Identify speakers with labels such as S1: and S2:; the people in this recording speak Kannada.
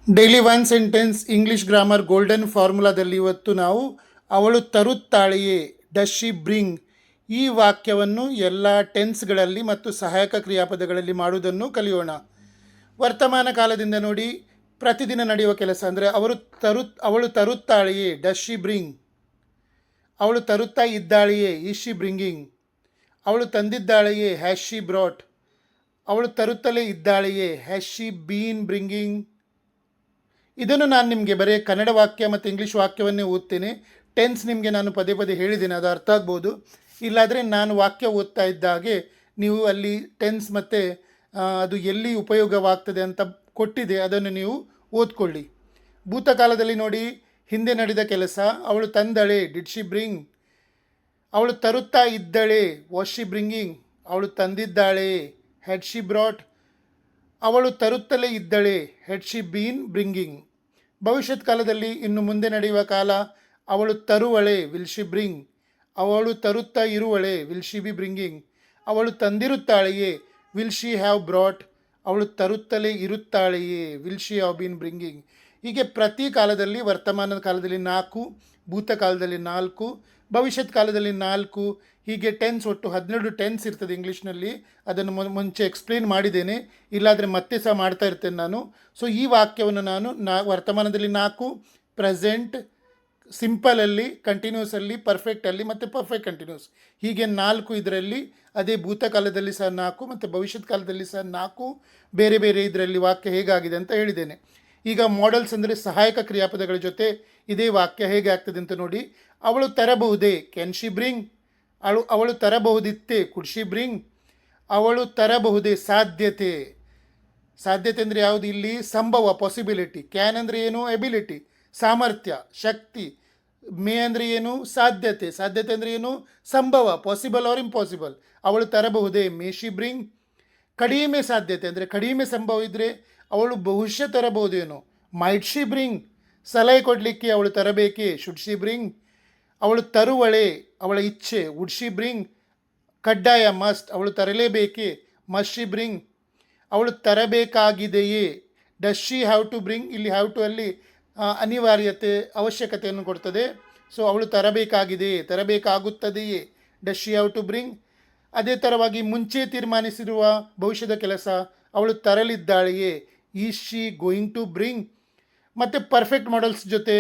S1: Daily one sentence English grammar golden ಫಾರ್ಮುಲಾದಲ್ಲಿ ಇವತ್ತು ನಾವು ಅವಳು ತರುತ್ತಾಳೆಯೇ ಡಸ್ ಶಿ ಬ್ರಿಂಗ್ ಈ ವಾಕ್ಯವನ್ನು ಎಲ್ಲ ಟೆನ್ಸ್ಗಳಲ್ಲಿ ಮತ್ತು ಸಹಾಯಕ ಕ್ರಿಯಾಪದಗಳಲ್ಲಿ ಮಾಡುವುದನ್ನು ಕಲಿಯೋಣ. ವರ್ತಮಾನ ಕಾಲದಿಂದ ನೋಡಿ, ಪ್ರತಿದಿನ ನಡೆಯುವ ಕೆಲಸ ಅಂದರೆ ಅವಳು ತರುತ್ತಾಳೆಯೇ ಡಸ್ ಶಿ ಬ್ರಿಂಗ್, ಅವಳು ತರುತ್ತಾ ಇದ್ದಾಳೆಯೇ ಈಸ್ ಶಿ ಬ್ರಿಂಗಿಂಗ್, ಅವಳು ತಂದಿದ್ದಾಳೆಯೇ ಹ್ಯಾಸ್ ಶಿ ಬ್ರಾಟ್, ಅವಳು ತರುತ್ತಲೇ ಇದ್ದಾಳೆಯೇ ಹ್ಯಾಸ್ ಶಿ ಬೀನ್ ಬ್ರಿಂಗಿಂಗ್. ಇದನ್ನು ನಾನು ನಿಮಗೆ ಬರೀ ಕನ್ನಡ ವಾಕ್ಯ ಮತ್ತು ಇಂಗ್ಲೀಷ್ ವಾಕ್ಯವನ್ನೇ ಓದ್ತೇನೆ. ಟೆನ್ಸ್ ನಿಮಗೆ ನಾನು ಪದೇ ಪದೇ ಹೇಳಿದ್ದೇನೆ, ಅದು ಅರ್ಥ ಆಗ್ಬೋದು. ಇಲ್ಲಾದರೆ ನಾನು ವಾಕ್ಯ ಓದ್ತಾ ಇದ್ದಾಗೆ ನೀವು ಅಲ್ಲಿ ಟೆನ್ಸ್ ಮತ್ತು ಅದು ಎಲ್ಲಿ ಉಪಯೋಗವಾಗ್ತದೆ ಅಂತ ಕೊಟ್ಟಿದೆ, ಅದನ್ನು ನೀವು ಓದ್ಕೊಳ್ಳಿ. ಭೂತಕಾಲದಲ್ಲಿ ನೋಡಿ, ಹಿಂದೆ ನಡೆದ ಕೆಲಸ ಅವಳು ತಂದಳೆ ಡಿಡ್ ಶಿ ಬ್ರಿಂಗ್, ಅವಳು ತರುತ್ತಾ ಇದ್ದಳೆ ವಾಸ್ ಶಿ ಬ್ರಿಂಗಿಂಗ್, ಅವಳು ತಂದಿದ್ದಾಳೆ ಹ್ಯಾಡ್ ಶಿ ಬ್ರಾಟ್, ಅವಳು ತರುತ್ತಲೇ ಇದ್ದಳೆ ಹೆಡ್ ಶಿ ಬೀನ್ ಬ್ರಿಂಗಿಂಗ್. ಭವಿಷ್ಯತ್ ಕಾಲದಲ್ಲಿ ಇನ್ನು ಮುಂದೆ ನಡೆಯುವ ಕಾಲ ಅವಳು ತರುವಳೆ ವಿಲ್ ಶಿ ಬ್ರಿಂಗ್, ಅವಳು ತರುತ್ತಾ ಇರುವಳೆ ವಿಲ್ ಶಿ ಬಿ ಬ್ರಿಂಗಿಂಗ್, ಅವಳು ತಂದಿರುತ್ತಾಳೆಯೇ ವಿಲ್ ಶಿ ಹ್ಯಾವ್ ಬ್ರಾಟ್, ಅವಳು ತರುತ್ತಲೇ ಇರುತ್ತಾಳೆಯೇ will she have been bringing. ಹೀಗೆ ಪ್ರತಿ ಕಾಲದಲ್ಲಿ, ವರ್ತಮಾನದ ಕಾಲದಲ್ಲಿ 4, ಭೂತಕಾಲದಲ್ಲಿ 4, ಭವಿಷ್ಯತ್ ಕಾಲದಲ್ಲಿ 4, ಹೀಗೆ ಟೆನ್ಸ್ ಒಟ್ಟು 12 ಟೆನ್ಸ್ ಇರ್ತದೆ ಇಂಗ್ಲೀಷ್ನಲ್ಲಿ. ಅದನ್ನು ಮುಂಚೆ ಎಕ್ಸ್ಪ್ಲೇನ್ ಮಾಡಿದ್ದೇನೆ, ಇಲ್ಲಾದರೆ ಮತ್ತೆ ಸಹ ಮಾಡ್ತಾ ಇರ್ತೇನೆ ನಾನು. ಸೊ ಈ ವಾಕ್ಯವನ್ನು ನಾನು ವರ್ತಮಾನದಲ್ಲಿ 4, ಪ್ರೆಸೆಂಟ್, ಸಿಂಪಲಲ್ಲಿ, ಕಂಟಿನ್ಯೂಸಲ್ಲಿ, ಪರ್ಫೆಕ್ಟಲ್ಲಿ ಮತ್ತು ಪರ್ಫೆಕ್ಟ್ ಕಂಟಿನ್ಯೂಸ್, ಹೀಗೆ 4 ಇದರಲ್ಲಿ. ಅದೇ ಭೂತಕಾಲದಲ್ಲಿ ಸಹ 4 ಮತ್ತು ಭವಿಷ್ಯತ್ ಕಾಲದಲ್ಲಿ ಸಹ 4 ಬೇರೆ ಬೇರೆ ಇದರಲ್ಲಿ ವಾಕ್ಯ ಹೇಗಾಗಿದೆ ಅಂತ ಹೇಳಿದ್ದೇನೆ. ಈಗ ಮಾಡೆಲ್ಸ್ ಅಂದರೆ ಸಹಾಯಕ ಕ್ರಿಯಾಪದಗಳ ಜೊತೆ ಇದೇ ವಾಕ್ಯ ಹೇಗೆ ಆಗ್ತದೆ ಅಂತ ನೋಡಿ. ಅವಳು ತರಬಹುದೇ ಕ್ಯಾನ್ ಶಿ ಬ್ರಿಂಗ್, ಅವಳು ತರಬಹುದಿತ್ತೇ ಕುಡ್ ಶಿ ಬ್ರಿಂಗ್, ಅವಳು ತರಬಹುದೇ ಸಾಧ್ಯತೆ, ಸಾಧ್ಯತೆ ಅಂದರೆ ಯಾವುದು ಇಲ್ಲಿ ಸಂಭವ ಪಾಸಿಬಿಲಿಟಿ. ಕ್ಯಾನ್ ಅಂದರೆ ಏನು ಎಬಿಲಿಟಿ ಸಾಮರ್ಥ್ಯ ಶಕ್ತಿ, ಮೇ ಅಂದರೆ ಏನು ಸಾಧ್ಯತೆ, ಸಾಧ್ಯತೆ ಅಂದರೆ ಏನು ಸಂಭವ ಪಾಸಿಬಲ್ ಆರ್ ಇಂಪಾಸಿಬಲ್. ಅವಳು ತರಬಹುದೇ ಮೇ ಶಿ ಬ್ರಿಂಗ್. ಕಡಿಮೆ ಸಾಧ್ಯತೆ ಅಂದರೆ ಕಡಿಮೆ ಸಂಭವ ಇದ್ದರೆ ಅವಳು ಬಹುಶಃ ತರಬಹುದೇನೋ ಮೈಟ್ ಶಿ ಬ್ರಿಂಗ್. ಸಲಹೆ ಕೊಡಲಿಕ್ಕೆ ಅವಳು ತರಬೇಕೇ ಶುಡ್ ಶಿ ಬ್ರಿಂಗ್. ಅವಳು ತರುವಳೆ ಅವಳ ಇಚ್ಛೆ ವುಡ್ ಶಿ ಬ್ರಿಂಗ್. ಕಡ್ಡಾಯ ಮಸ್ಟ್, ಅವಳು ತರಲೇಬೇಕೇ ಮಸ್ಟ್ ಶಿ ಬ್ರಿಂಗ್. ಅವಳು ತರಬೇಕಾಗಿದೆಯೇ does she have to bring. ಇಲ್ಲಿ ಹ್ಯಾವ್ ಟು ಅಲ್ಲಿ ಅನಿವಾರ್ಯತೆ ಅವಶ್ಯಕತೆಯನ್ನು ಕೊಡ್ತದೆ. ಸೊ ಅವಳು ತರಬೇಕಾಗಿದೆಯೇ ತರಬೇಕಾಗುತ್ತದೆಯೇ does she have to bring. ಅದೇ ಥರವಾಗಿ ಮುಂಚೆ ತೀರ್ಮಾನಿಸಿರುವ ಭವಿಷ್ಯದ ಕೆಲಸ ಅವಳು ತರಲಿದ್ದಾಳೆಯೇ is she going to bring. ಮತ್ತು ಪರ್ಫೆಕ್ಟ್ ಮಾಡೆಲ್ಸ್ ಜೊತೆ